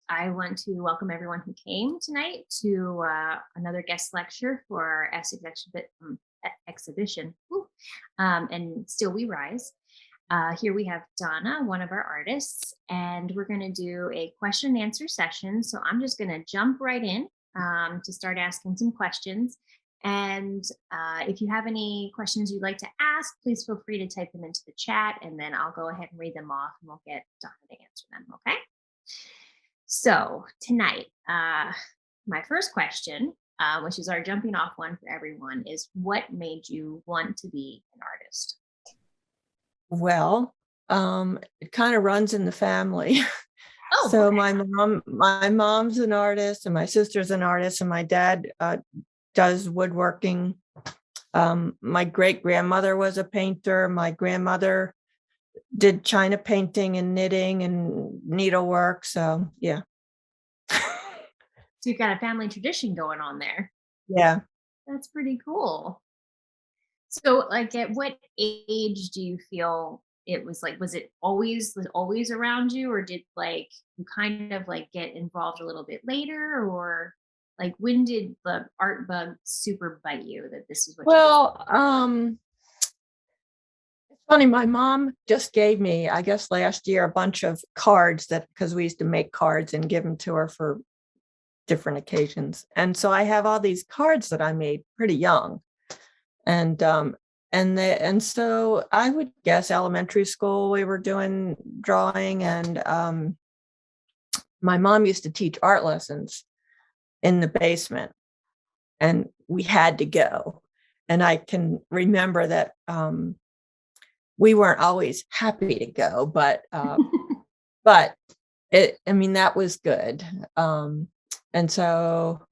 I want to welcome everyone who came tonight to another guest lecture for our exhibition. And Still We Rise. Here we have Donna, one of our artists, and we're going to do a question and answer session. So I'm just going to jump right in to start asking some questions. And if you have any questions you'd like to ask, please feel free to type them into the chat, and then I'll go ahead and read them off and we'll get Donna to answer them. Okay. So tonight, my first question, which is our jumping off one for everyone, is what made you want to be an artist? Well, it kind of runs in the family. Oh, So okay. my mom's an artist, and my sister's an artist, and my dad does woodworking. My great grandmother was a painter. My grandmother did china painting and knitting and needlework. So yeah. So you've got a family tradition going on there. Yeah. That's pretty cool. So, like, at what age do you feel it was like? Was it always around you, or did like you kind of like get involved a little bit later, or like when did the art bug super bite you that this is what? Well, it's funny. My mom just gave me, I guess last year, a bunch of cards because we used to make cards and give them to her for different occasions. And so I have all these cards that I made pretty young. And so I would guess elementary school, we were doing drawing, and my mom used to teach art lessons in the basement, and we had to go. And I can remember that we weren't always happy to go, but that was good. And so,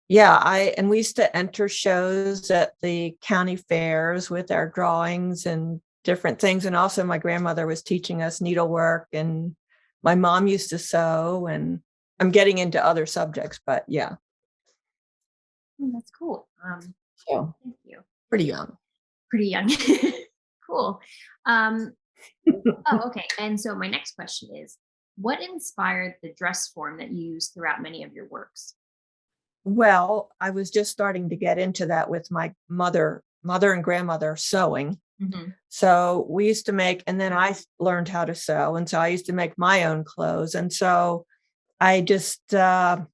yeah, we used to enter shows at the county fairs with our drawings and different things. And also my grandmother was teaching us needlework, and my mom used to sew, and I'm getting into other subjects, but yeah. That's cool. So Thank you. pretty young. Pretty young. Cool. Okay. And so my next question is, what inspired the dress form that you use throughout many of your works? Well, I was just starting to get into that with my mother and grandmother sewing. Mm-hmm. So we used to make, and then I learned how to sew. And so I used to make my own clothes. And so I just, it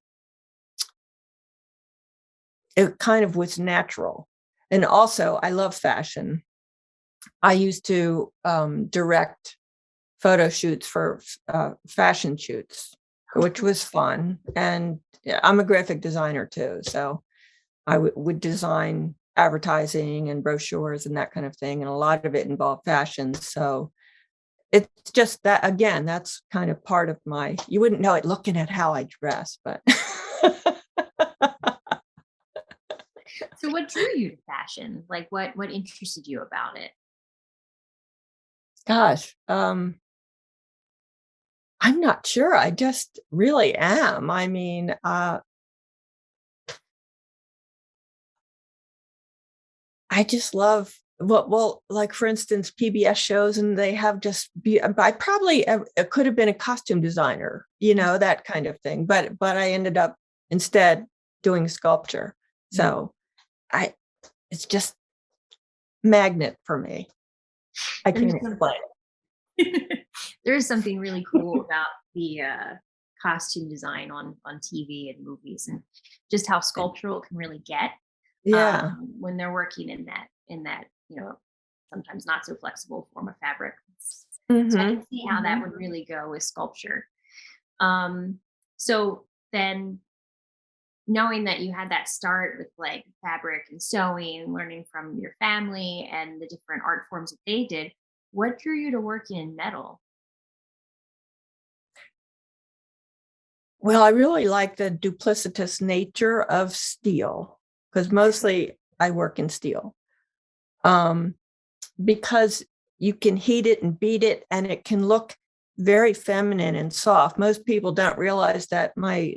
kind of was natural. And also I love fashion. I used to direct photo shoots for fashion shoots, which was fun. And I'm a graphic designer too. So I would design advertising and brochures and that kind of thing. And a lot of it involved fashion. So it's just that, again, that's kind of part of you wouldn't know it looking at how I dress, but. So what drew you to fashion? Like what interested you about it? Gosh, I'm not sure. I just really am. I mean, I just love like for instance, PBS shows, and they have I probably could have been a costume designer, that kind of thing. But I ended up instead doing sculpture. So it's just magnet for me. I can't explain it. There's something really cool about the costume design on TV and movies, and just how sculptural it can really get. Yeah. When they're working in that sometimes not so flexible form of fabric. Mm-hmm. So I can see how that would really go with sculpture. So then, knowing that you had that start with like fabric and sewing and learning from your family and the different art forms that they did, what drew you to working in metal? Well, I really like the duplicitous nature of steel, because mostly I work in steel. Because you can heat it and beat it, and it can look very feminine and soft. Most people don't realize that my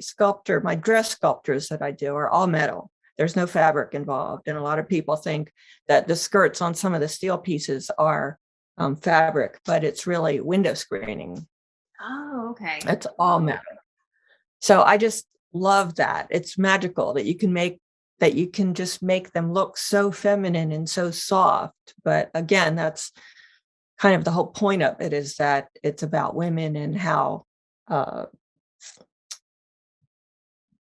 dress sculptures that I do are all metal. There's no fabric involved. And a lot of people think that the skirts on some of the steel pieces are fabric, but it's really window screening. Oh, okay. It's all metal. So I just love that. It's magical that you can just make them look so feminine and so soft. But again, that's kind of the whole point of it, is that it's about women and how uh,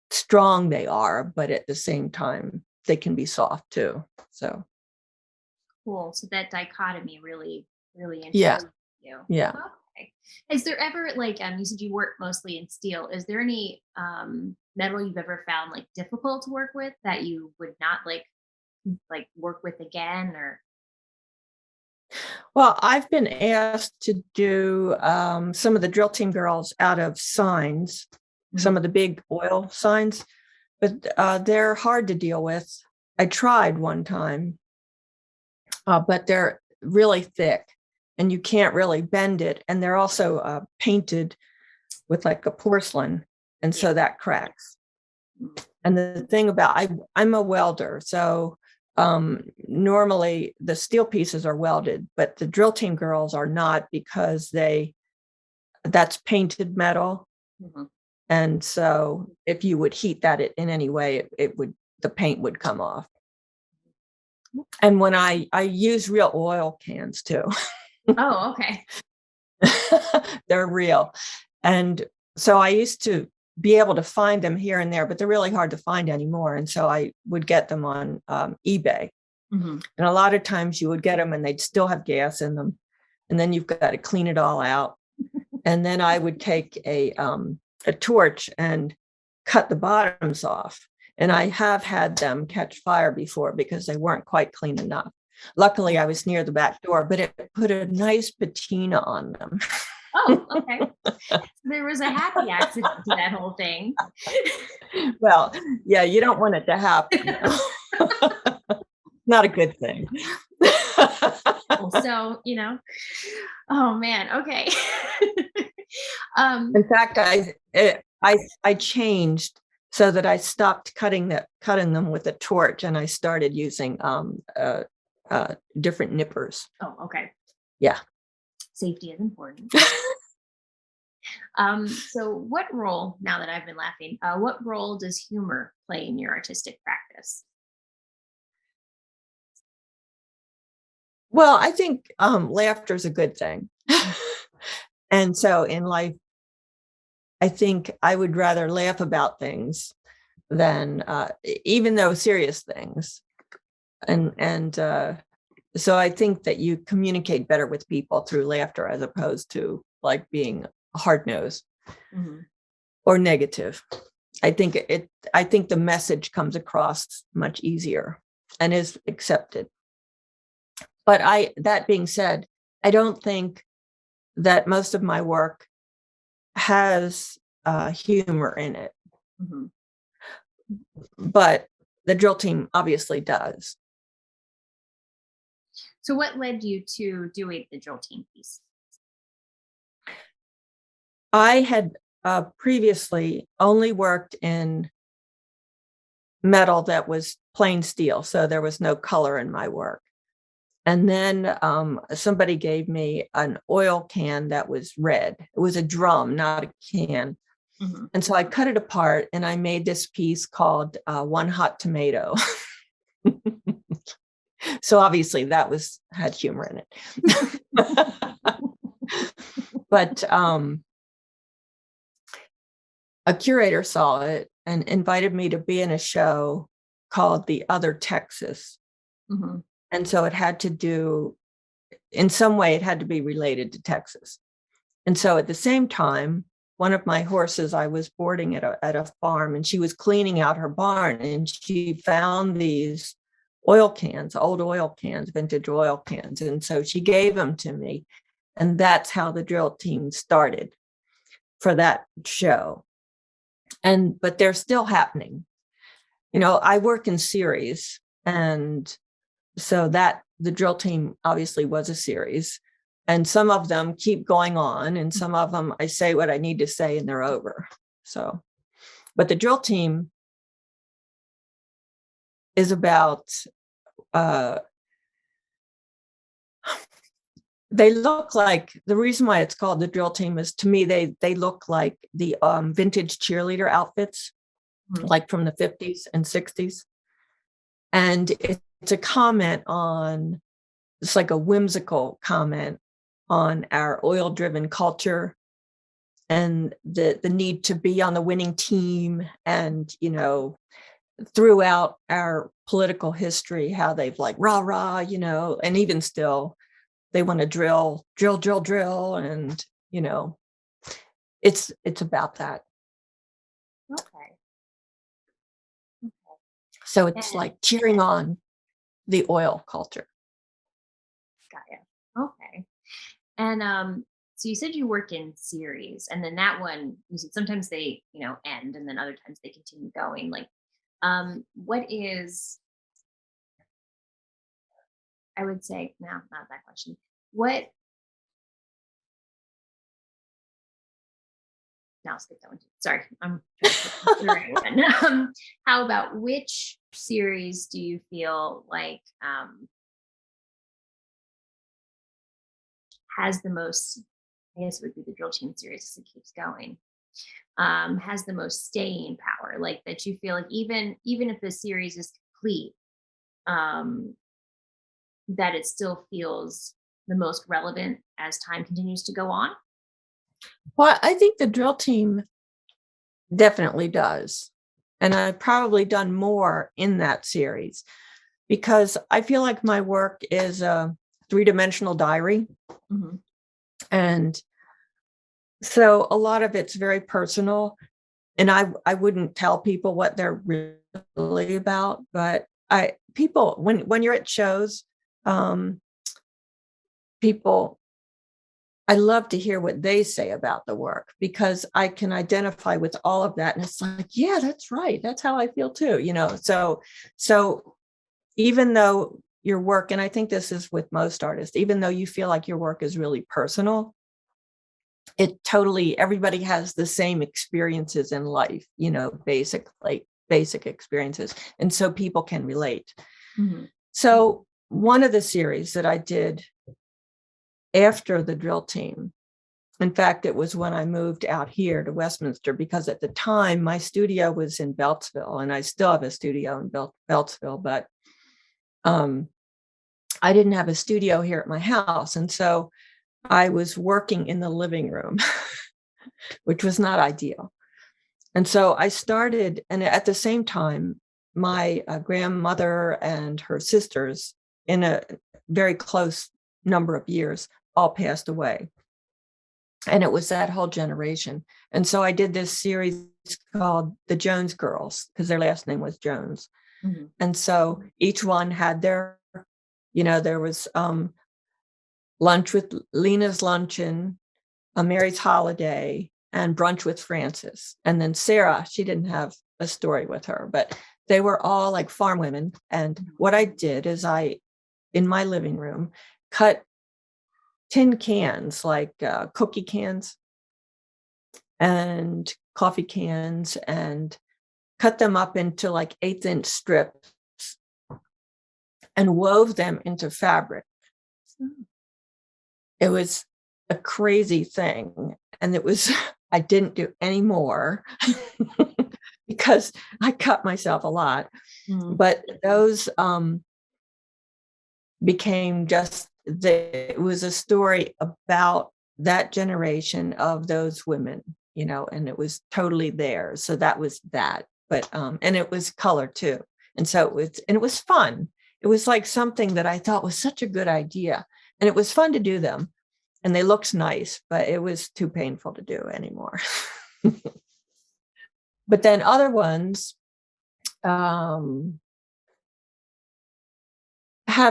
strong they are, but at the same time, they can be soft too. So Cool. So that dichotomy really yeah, interests you. yeah. Okay. Is there ever like you said you work mostly in steel? Is there any metal you've ever found like difficult to work with that you would not like work with again or Well, I've been asked to do some of the drill team girls out of signs, Mhm. some of the big oil signs, but they're hard to deal with. I tried one time, but they're really thick and you can't really bend it. And they're also painted with like a porcelain. And Yeah. so that cracks. Mhm. And the thing about I'm a welder, so normally the steel pieces are welded, but the drill team girls are not because that's painted metal. Mhm. And so if you would heat that in any way, it would the paint would come off. And when I use real oil cans too. Oh, okay. They're real. And so I used to be able to find them here and there, but they're really hard to find anymore. And so I would get them on eBay. Mhm. And a lot of times you would get them and they'd still have gas in them. And then you've got to clean it all out. And then I would take a torch and cut the bottoms off. And I have had them catch fire before because they weren't quite clean enough. Luckily, I was near the back door, but it put a nice patina on them. Oh, okay. There was a happy accident to that whole thing. Well, yeah, you don't want it to happen. Not a good thing. So, oh man, okay. um In fact, I changed so that I stopped cutting them with a torch, and I started using different nippers. oh, okay. Yeah. Safety is important. So what role, now that I've been laughing, what role does humor play in your artistic practice? Well, I think laughter is a good thing, Mm. and so in life, I think I would rather laugh about things than even though serious things, and so I think that you communicate better with people through laughter as opposed to like being hard nosed Mhm. or negative. I think the message comes across much easier and is accepted. But that being said, I don't think that most of my work has humor in it, Mhm. but the drill team obviously does. So what led you to doing the drill team piece? I had previously only worked in metal that was plain steel, so there was no color in my work. And then somebody gave me an oil can that was red. It was a drum, not a can. Mhm. And so I cut it apart and I made this piece called One Hot Tomato. So obviously that had humor in it. But a curator saw it and invited me to be in a show called The Other Texas. Mhm. And so in some way, it had to be related to Texas. And so at the same time, one of my horses, I was boarding at a farm and she was cleaning out her barn and she found these oil cans, old oil cans, vintage oil cans. And so she gave them to me. And that's how the drill team started for that show. But they're still happening. I work in series. And so that the drill team obviously was a series. And some of them keep going on, and some of them I say what I need to say and they're over. So, but the drill team is about uh, They look like, the reason why it's called the drill team is, to me, they look like the vintage cheerleader outfits, Mhm. like from the 50s and 60s. And it's a comment on, it's like a whimsical comment on our oil driven culture and the need to be on the winning team. And, throughout our political history, how they've like rah rah, and even still they want to drill, drill, drill, drill. And, it's about that. Okay. So it's And like cheering on the oil culture. got it. Okay. And so you said you work in series, and then that one you said sometimes they, end, and then other times they continue going. Like, what is, I would say, no, not that question. What, no, I'll skip that one too. Sorry, I'm trying to pick the right one. How about, which series do you feel like has the most? I guess it would be the drill team series because it keeps going. Has the most staying power, like that you feel like even if the series is complete, um, that it still feels the most relevant as time continues to go on. Well, I think the drill team definitely does. And I've probably done more in that series because I feel like my work is a three-dimensional diary. Hmm. And so a lot of it's very personal. And I wouldn't tell people what they're really about, but people, when you're at shows, um, people, I love to hear what they say about the work because I can identify with all of that. And it's like, yeah, that's right. That's how I feel too, So even though your work, and I think this is with most artists, even though you feel like your work is really personal, it totally, everybody has the same experiences in life, basic experiences. And so people can relate. Hmm. So one of the series that I did after the drill team, in fact, it was when I moved out here to Westminster, because at the time my studio was in Beltsville, and I still have a studio in Beltsville, but um, I didn't have a studio here at my house. And so I was working in the living room, which was not ideal. And so I started, and at the same time, my grandmother and her sisters, in a very close number of years, all passed away. And it was that whole generation. And so I did this series called The Jones Girls, because their last name was Jones. Hmm. And so each one had their, there was lunch with Lena's luncheon, a Mary's holiday, and brunch with Frances. And then Sarah, she didn't have a story with her, but they were all like farm women. And what I did is in my living room, cut tin cans, like cookie cans and coffee cans, and cut them up into like 1/8-inch strips and wove them into fabric. It was a crazy thing. And it was, I didn't do any more because I cut myself a lot. Hmm. But those became it was a story about that generation of those women, and it was totally theirs. So that was that. But and it was color too. And so it was fun. It was like something that I thought was such a good idea. And it was fun to do them. And they looked nice, but it was too painful to do anymore. But then other ones have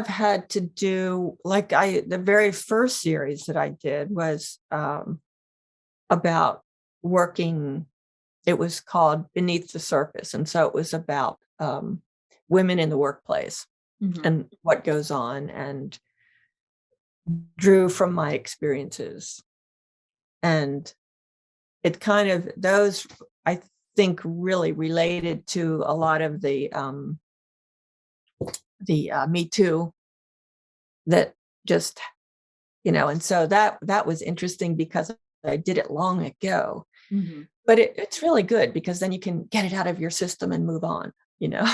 had to do, like the very first series that I did was about working. It was called Beneath the Surface. And so it was about women in the workplace Hmm. and what goes on, and drew from my experiences. And it kind of, those, I think, really related to a lot of the Me Too that just, and so that was interesting because I did it long ago. Mhm. But it's really good because then you can get it out of your system and move on, you know.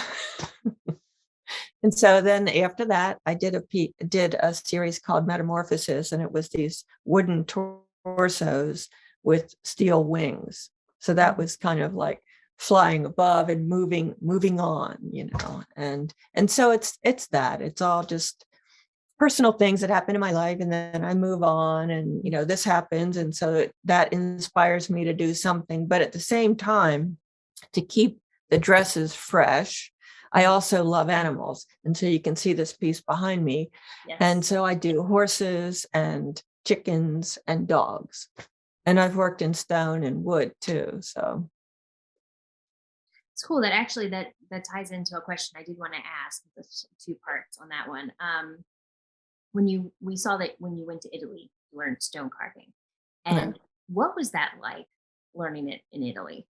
And so then after that, I did a series called Metamorphosis, and it was these wooden torsos with steel wings. So that Mhm. was kind of like flying above and moving on, and so it's all just personal things that happen in my life, and then I move on, and this happens, and so that inspires me to do something. But at the same time, to keep the dresses fresh, I Mhm. also love animals, and so you can see this piece behind me, and Yes. so I do horses and chickens and dogs, and I've worked in stone and wood too. So It's cool that actually that ties into a question I did want to ask. There's two parts on that one. When we saw that when you went to Italy, you learned stone carving. yeah, And what was that like learning it in Italy?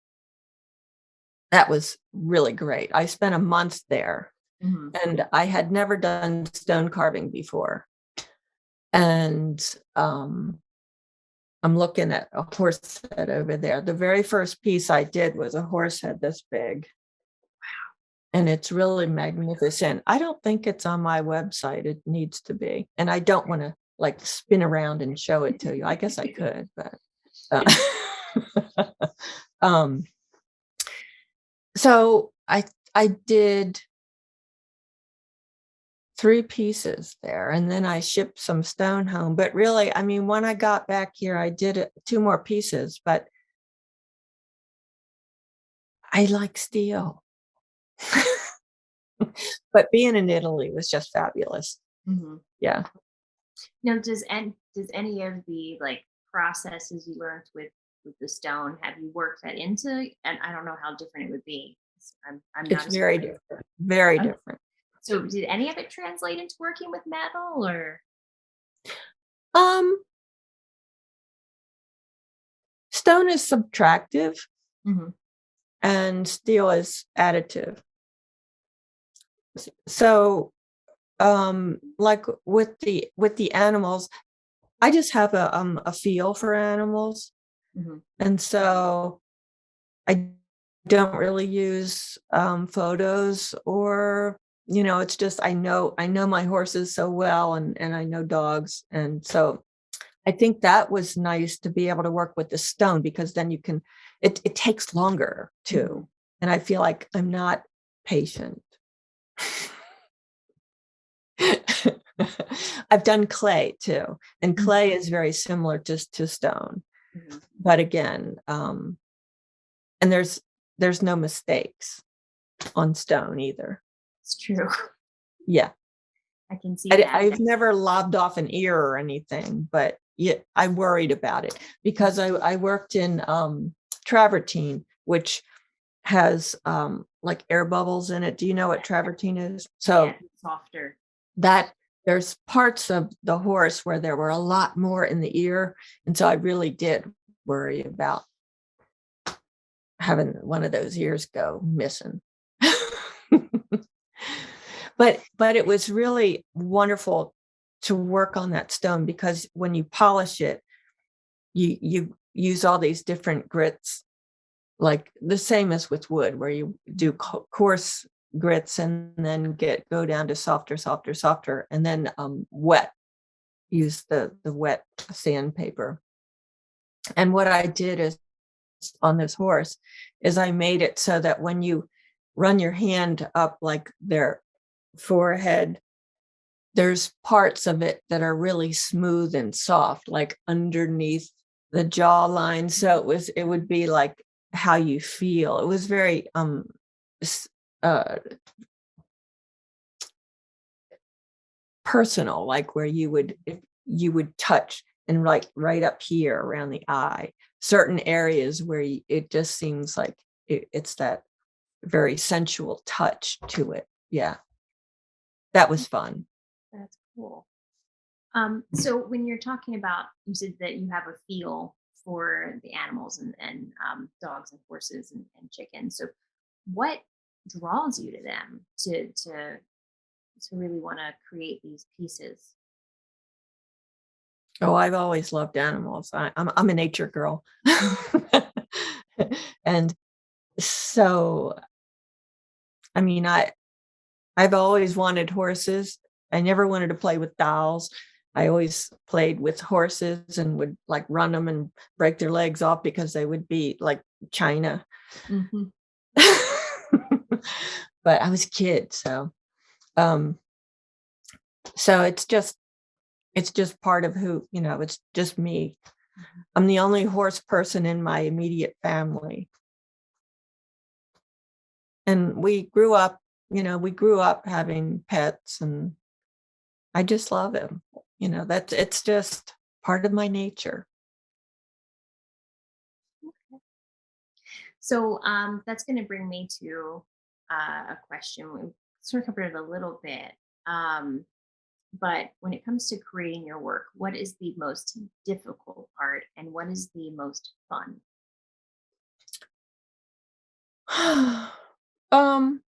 that was really great. I spent a month there, Mhm. and I had never done stone carving before. And I'm looking at a horse head over there. The very first piece I did was a horse head this big, and it's really magnificent. I don't think it's on my website. It needs to be. And I don't want to like spin around and show it to you. I guess I could, but uh, um so I did 3 pieces there, and then I shipped some stone home. But really, I mean, when I got back here, I did 2 more pieces, but I like steel. But being in Italy was just fabulous. Mhm. Yeah. Now, does any of the like processes you learned with the stone have you worked that into? And I don't know how different it would be. I'm It's not as very familiar. different, very Okay. different. So did any of it translate into working with metal or? Um, Stone is subtractive Mhm. and steel is additive. So, like with the animals, I just have a feel for animals, Mhm. and so I don't really use photos, or it's just I know my horses so well, and I know dogs, and so I think that was nice to be able to work with the stone because then you can it takes longer too. Mhm. And I feel like I'm not patient. I've done clay too, and Mhm. clay is very similar to stone. Mhm. But again, and there's no mistakes on stone either. It's true. Yeah. I can see that. I've never lobbed off an ear or anything, but yeah, I worried about it because I worked in travertine, which has like air bubbles in it. Do you know what travertine is? Yeah, So it's softer. that there's parts of the horse where there were a lot more in the ear, and so I really did worry about having one of those ears go missing. But it was really wonderful to work on that stone because when you polish it, you use all these different grits, like the same as with wood, where you do coarse grits and then go down to softer, softer, softer, and then wet. Use the wet sandpaper. And what I did is on this horse is I made it so that when you run your hand up like their forehead, there's parts of it that are really smooth and soft, like underneath the jawline. So it would be like how you feel. It was very s- uh personal, like where if you would touch and like right up here around the eye, certain areas where it just seems like it's that very sensual touch to it. Yeah, that was fun. That's cool. So when you're talking about, you said that you have a feel for the animals and dogs and horses and chickens. So what draws you to them to really want to create these pieces? Oh, I've always loved animals. I'm a nature girl. And so, I mean, I've always wanted horses. I never wanted to play with dolls. I always played with horses and would like run them and break their legs off because they would be like china. Mhm. But I was a kid, um so it's just part of who, it's just me. Mhm. I'm the only horse person in my immediate family. And we grew up having pets, and I just love him. It's just part of my nature. So that's going to bring me to a question. We sort of covered it a little bit. Um, but when it comes to creating your work, what is the most difficult part and what is the most fun? um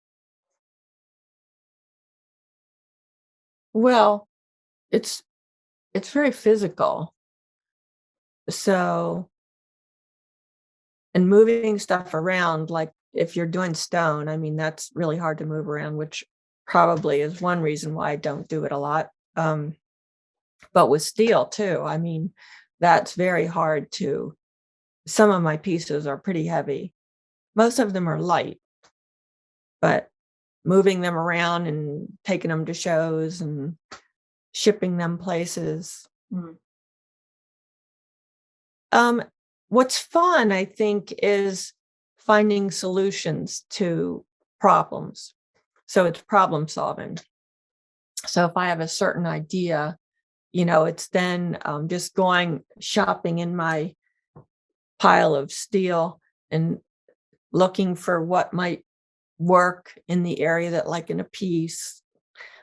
well, it's it's very physical. So, and moving stuff around, like if you're doing stone, I mean, that's really hard to move around, which probably is one reason why I don't do it a lot. But with steel too, I mean, that's very hard to. Some of my pieces are pretty heavy. Most of them are light, but moving them around and taking them to shows and shipping them places. Mm. Um, what's fun, I think, is finding solutions to problems. So it's problem solving. So if I have a certain idea, it's then just going shopping in my pile of steel and looking for what might work in the area that, like in a piece.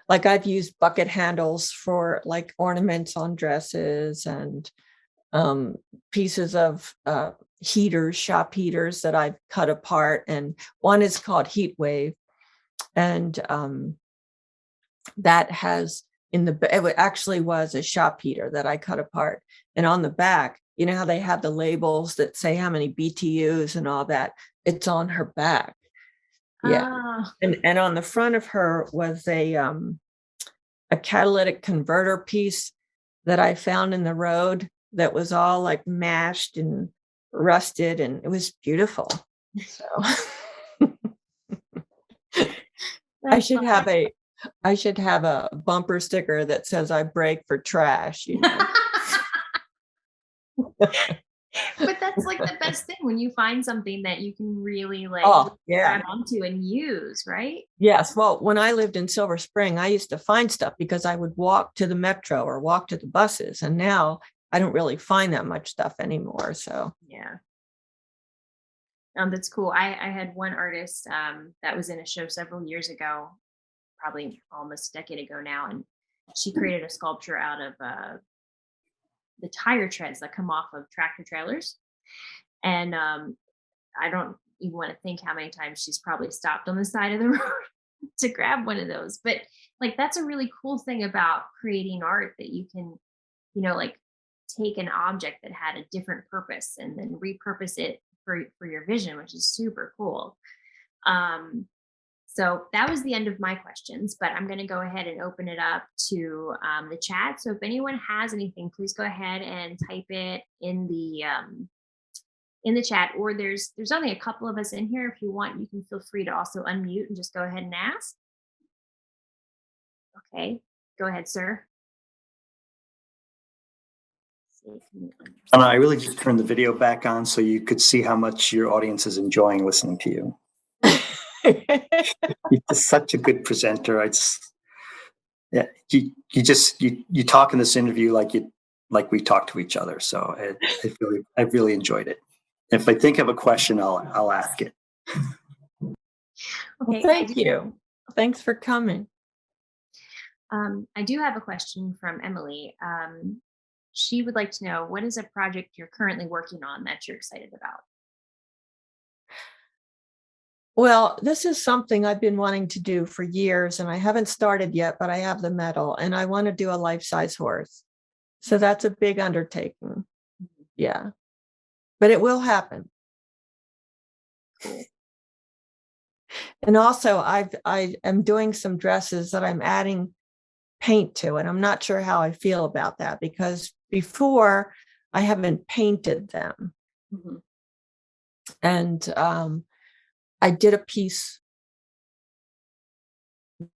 Like I've used bucket handles for like ornaments on dresses, and um, pieces of heaters, shop heaters that I've cut apart. And one is called Heat Wave. And that has it actually was a shop heater that I cut apart. And on the back, you know how they have the labels that say how many BTUs and all that? It's on her back. Yeah. Ah, And on the front of her was a catalytic converter piece that I found in the road that was all like mashed and rusted, and it was beautiful. So I that's should fun. have a I should have a bumper sticker that says I break for trash. But that's like the best thing when you find something that you can really like Oh, yeah. grab onto and use, right? Yes. Well, when I lived in Silver Spring, I used to find stuff because I would walk to the metro or walk to the buses. And now I don't really find that much stuff anymore. So, Yeah. That's cool. I had one artist that was in a show several years ago, probably almost a decade ago now, and she created a sculpture out of the tire treads that come off of tractor trailers. And I don't even want to think how many times she's probably stopped on the side of the road to grab one of those. But like that's a really cool thing about creating art that you can, like take an object that had a different purpose and then repurpose it for your vision, which is super cool. Um, so that was the end of my questions, but I'm going to go ahead and open it up to the chat. So if anyone has anything, please go ahead and type it in the chat. Or there's only a couple of us in here. If you want, you can feel free to also unmute and just go ahead and ask. Okay, go ahead, sir. See, can you I really just turned the video back on so you could see how much your audience is enjoying listening to you. You're just such a good presenter. Yeah, you talk in this interview like we talk to each other. So I really enjoyed it. If I think of a question, I'll ask it. well, Okay, thank you. Thanks for coming. I do have a question from Emily. She would like to know, what is a project you're currently working on that you're excited about? Well, this is something I've been wanting to do for years, and I haven't started yet, but I have the medal, and I want to do a life-size horse. So that's a big undertaking. Yeah. But it will happen. And also I am doing some dresses that I'm adding paint to, and I'm not sure how I feel about that, because before I haven't painted them. Mhm. And I did a piece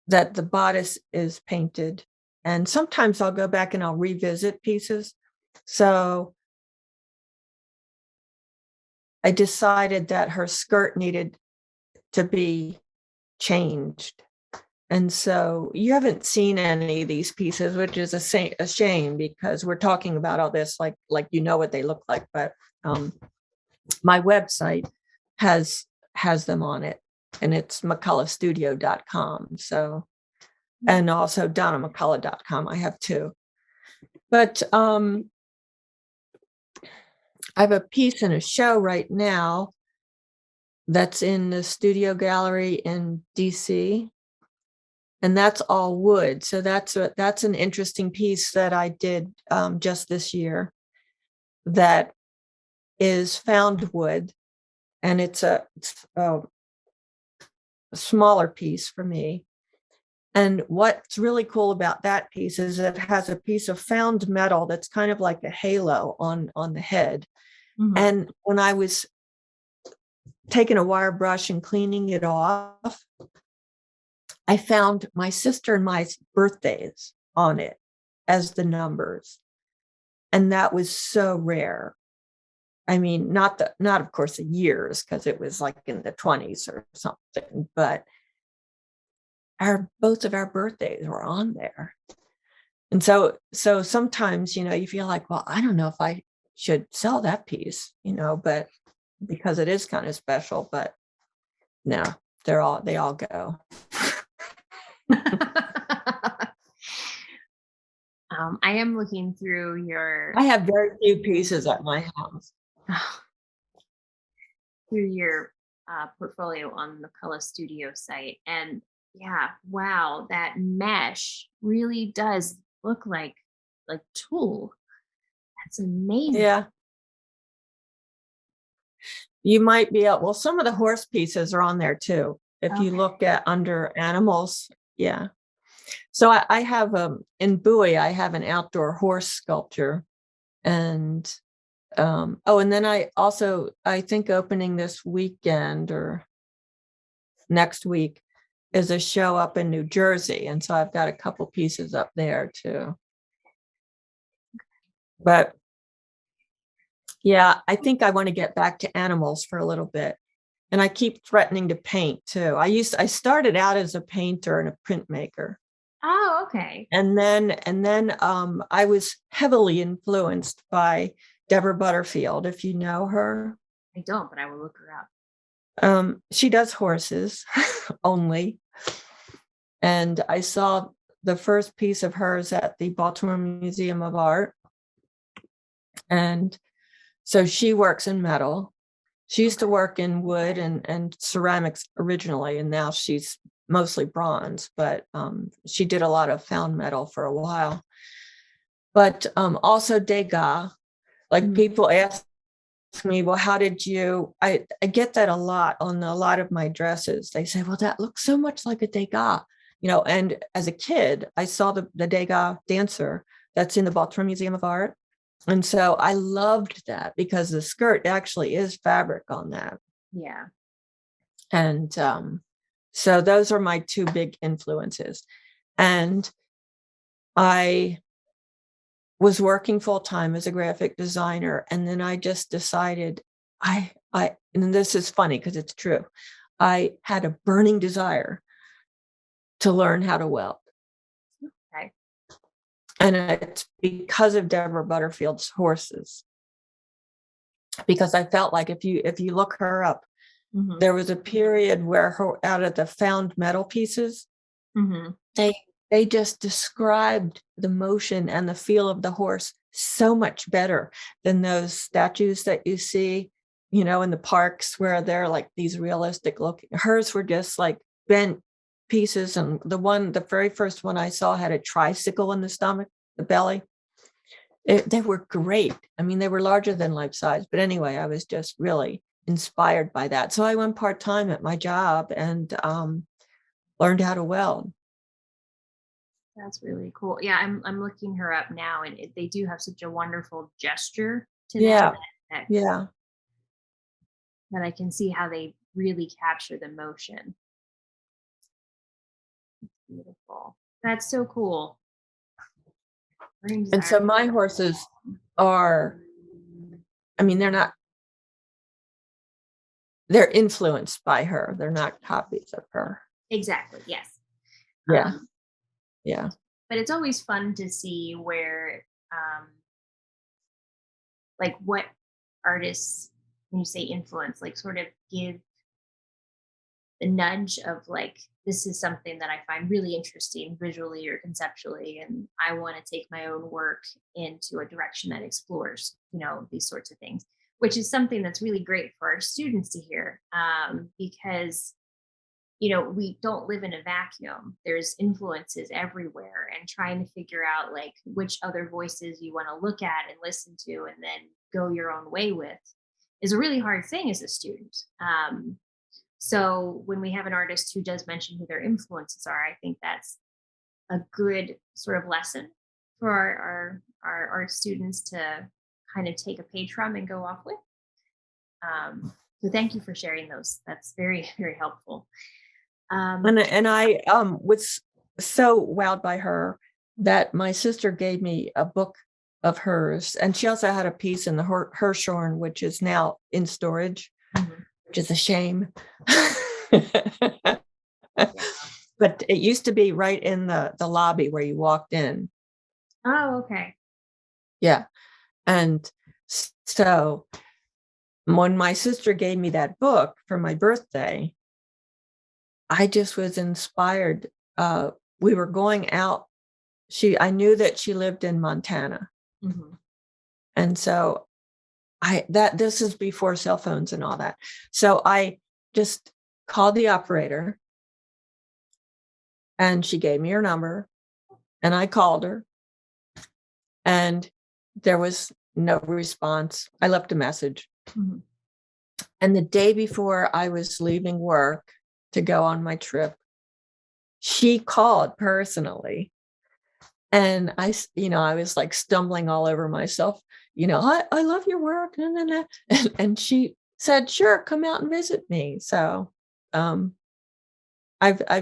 that the bodice is painted, and sometimes I'll go back and I'll revisit pieces. So I decided that her skirt needed to be changed. And so you haven't seen any of these pieces, which is a shame, because we're talking about all this like you know what they look like. But my website has them on it, and it's mcculloughstudio.com. So, and also DonnaMcCullough.com. I have two. But I have a piece in a show right now that's in the Studio Gallery in DC, and that's all wood. So that's an interesting piece that I did just this year, that is found wood, and it's a smaller piece for me. And what's really cool about that piece is it has a piece of found metal that's kind of like a halo on the head. Mhm. And when I was taking a wire brush and cleaning it off, I found my sister and my birthdays on it as the numbers. And that was so rare. I mean, not of course the years, because it was like in the 20s or something, but both of our birthdays were on there. And so sometimes, you feel like, well, I don't know if I should sell that piece, but because it is kind of special. But no, they all go. I am looking through your I have very few pieces at my house. portfolio on the McCullough Studio site, and yeah, wow, that mesh really does look like tulle. That's amazing. Yeah. You might be able, well, some of the horse pieces are on there too. If you Okay. look at under animals, yeah. So I have in Bowie, I have an outdoor horse sculpture, and and then I think opening this weekend or next week is a show up in New Jersey, and so I've got a couple pieces up there too. But yeah, I think I want to get back to animals for a little bit. And I keep threatening to paint too. I started out as a painter and a printmaker. Oh, okay. And then I was heavily influenced by Deborah Butterfield, if you know her. I don't, but I will look her up. She does horses only. And I saw the first piece of hers at the Baltimore Museum of Art. And so she works in metal. She used to work in wood and ceramics originally, and now she's mostly bronze, but she did a lot of found metal for a while. But also Degas, like people ask me, well, how did you, I get that a lot on a lot of my dresses. They say, well, that looks so much like a Degas, and as a kid, I saw the Degas dancer that's in the Baltimore Museum of Art. And so I loved that because the skirt actually is fabric on that. Yeah. And so those are my two big influences. And I was working full time as a graphic designer. And then I just decided and this is funny because it's true. I had a burning desire to learn how to weld. Okay. And it's because of Deborah Butterfield's horses. Because I felt like if you look her up, there was a period where out of the found metal pieces, they just described the motion and the feel of the horse so much better than those statues that you see, in the parks where they're like these realistic looking. Hers were just like bent pieces, and the very first one I saw had a tricycle in the stomach, the belly. They were great. I mean, they were larger than life size. But anyway, I was just really inspired by that. So I went part-time at my job and learned how to weld. That's really cool. Yeah, I'm looking her up now, and they do have such a wonderful gesture to them Yeah. that Yeah. that I can see how they really capture the motion. Beautiful. That's so cool. Burning And desire. so my horses are, I mean, they're influenced by her. They're not copies of her. Exactly. Yes. Yeah. Um, Yeah. but it's always fun to see where, like, what artists, when you say influence, like, sort of give the nudge of like, this is something that I find really interesting visually or conceptually, and I want to take my own work into a direction that explores, these sorts of things, which is something that's really great for our students to hear, because we don't live in a vacuum. There's influences everywhere, and trying to figure out like which other voices you want to look at and listen to and then go your own way with is a really hard thing as a student. So when we have an artist who does mention who their influences are, I think that's a good sort of lesson for our students to kind of take a page from and go off with. So thank you for sharing those. That's very, very helpful. And I was so wowed by her that my sister gave me a book of hers, and she also had a piece in the Hirshhorn, which is now in storage, which is a shame. But it used to be right in the lobby where you walked in. Oh, okay. Yeah. And so when my sister gave me that book for my birthday, I just was inspired. We were going out. I knew that she lived in Montana. Mm-hmm. And so this is before cell phones and all that. So I just called the operator and she gave me her number and I called her and there was no response. I left a message. Mm-hmm. And the day before I was leaving work to go on my trip, she called personally. And I was like stumbling all over myself. I love your work. And she said, sure, come out and visit me. So I've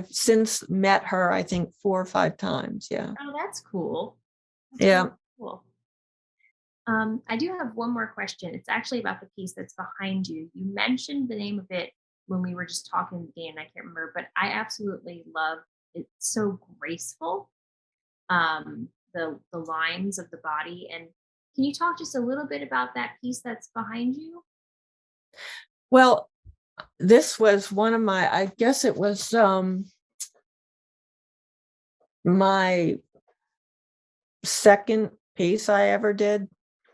since met her, I think 4 or 5 times. Yeah. Oh, that's cool. Yeah. Really cool. I do have one more question. It's actually about the piece that's behind you. You mentioned the name of it when we were just talking again. I can't remember, but I absolutely love it. It's so graceful. The lines of the body. And can you talk just a little bit about that piece that's behind you? Well, this was one of I guess it was my second piece I ever did.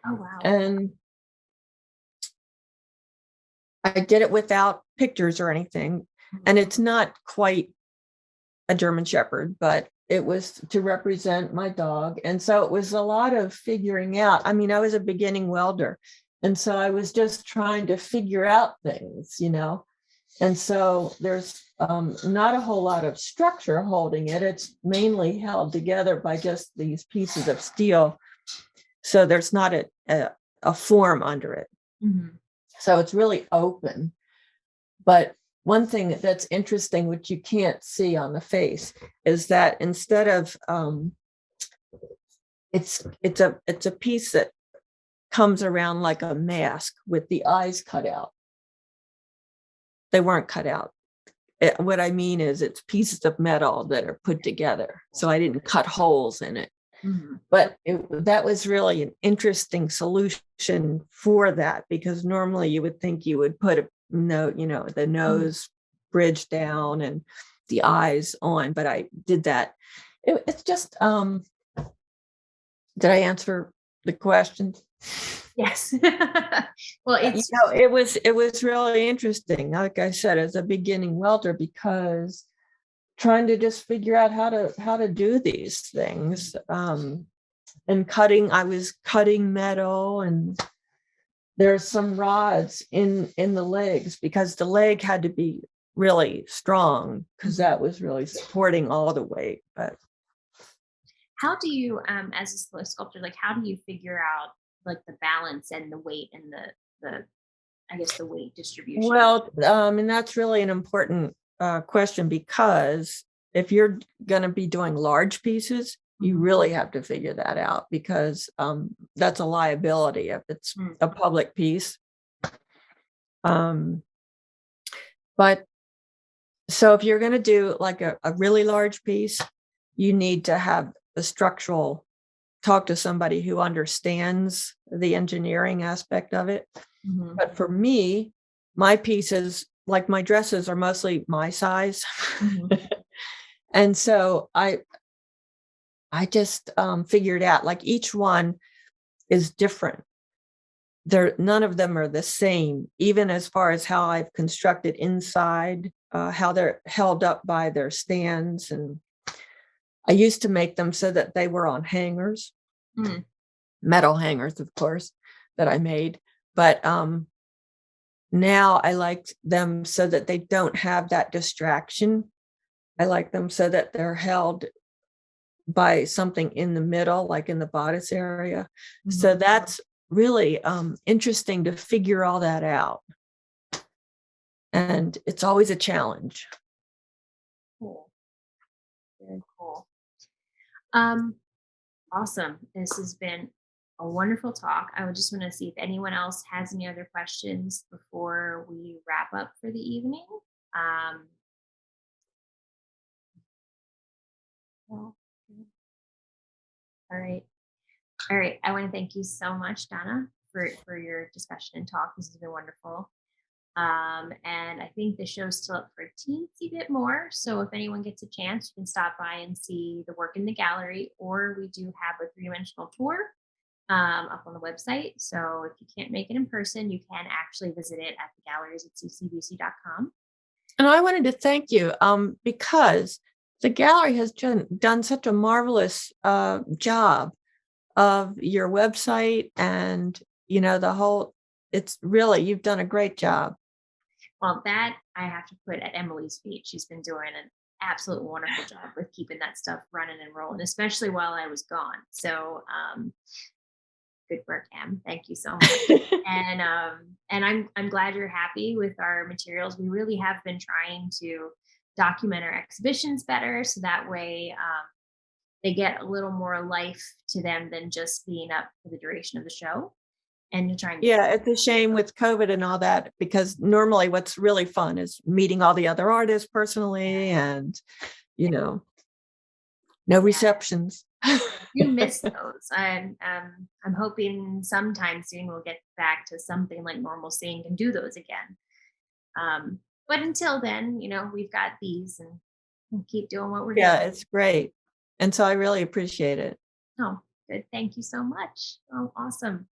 Oh, wow. And I did it without pictures or anything. And it's not quite a German Shepherd, but it was to represent my dog. And so it was a lot of figuring out. I mean, I was a beginning welder. And so I was just trying to figure out things, And so there's not a whole lot of structure holding it. It's mainly held together by just these pieces of steel. So there's not a form under it. Mm-hmm. So it's really open. But one thing that's interesting, which you can't see on the face, is that instead of it's a piece that comes around like a mask with the eyes cut out. They weren't cut out. What I mean is it's pieces of metal that are put together. So I didn't cut holes in it. Mm-hmm. But that was really an interesting solution for that, because normally you would think you would put the nose bridge down and the eyes on, but I did that. It's just, did I answer the question? Yes. Well, it's it was really interesting. Like I said, as a beginning welder, because trying to just figure out how to do these things. and I was cutting metal, and there's some rods in the legs because the leg had to be really strong because that was really supporting all the weight. But How do you, as a sculptor, like how do you figure out like the balance and the weight and the I guess the weight distribution? well, and that's really an important question, because if you're going to be doing large pieces, you really have to figure that out, because that's a liability if it's Mm. a public piece. But so if you're going to do like a really large piece, you need to have a talk to somebody who understands the engineering aspect of it. Mhm. But for me, my pieces, like my dresses, are mostly my size. Mhm. And so I just figured out, like, each one is different. None of them are the same, even as far as how I've constructed inside, how they're held up by their stands. And I used to make them so that they were on hangers, Mm. metal hangers, of course, that I made. But now I like them so that they don't have that distraction. I like them so that they're held by something in the middle, like in the bodice area. So Mhm. that's really interesting to figure all that out. And it's always a challenge. Cool. Very cool. Um, Awesome. This has been a wonderful talk. I would just want to see if anyone else has any other questions before we wrap up for the evening. Um, well, all right. All right. I want to thank you so much, Donna, for your discussion and talk. This has been wonderful. And I think the show's still up for a teensy bit more. So if anyone gets a chance, you can stop by and see the work in the gallery, or we do have a three-dimensional tour up on the website. So if you can't make it in person, you can actually visit it at the galleries at ccbc.com. And I wanted to thank you because the gallery has done such a marvelous job of your website, and it's really, you've done a great job. Well, that I have to put at Emily's feet. She's been doing an absolute wonderful job with keeping that stuff running and rolling, especially while I was gone. So good work, Em. Thank you so much. And I'm glad you're happy with our materials. We really have been trying to document our exhibitions better, so that way they get a little more life to them than just being up for the duration of the show. And you're trying to Yeah, it's a shame with COVID and all that, because normally what's really fun is meeting all the other artists personally, and you know, no yeah, receptions. do miss those. And I'm hoping sometime soon we'll get back to something like normalcy and can do those again. But until then, we've got these and we'll keep doing what we're Yeah, doing. it's great. And so I really appreciate it. Oh, good. Thank you so much. Oh, awesome.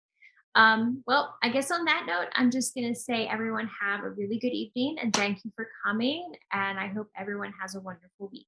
Well, I guess on that note, I'm just going to say everyone have a really good evening and thank you for coming. And I hope everyone has a wonderful weekend.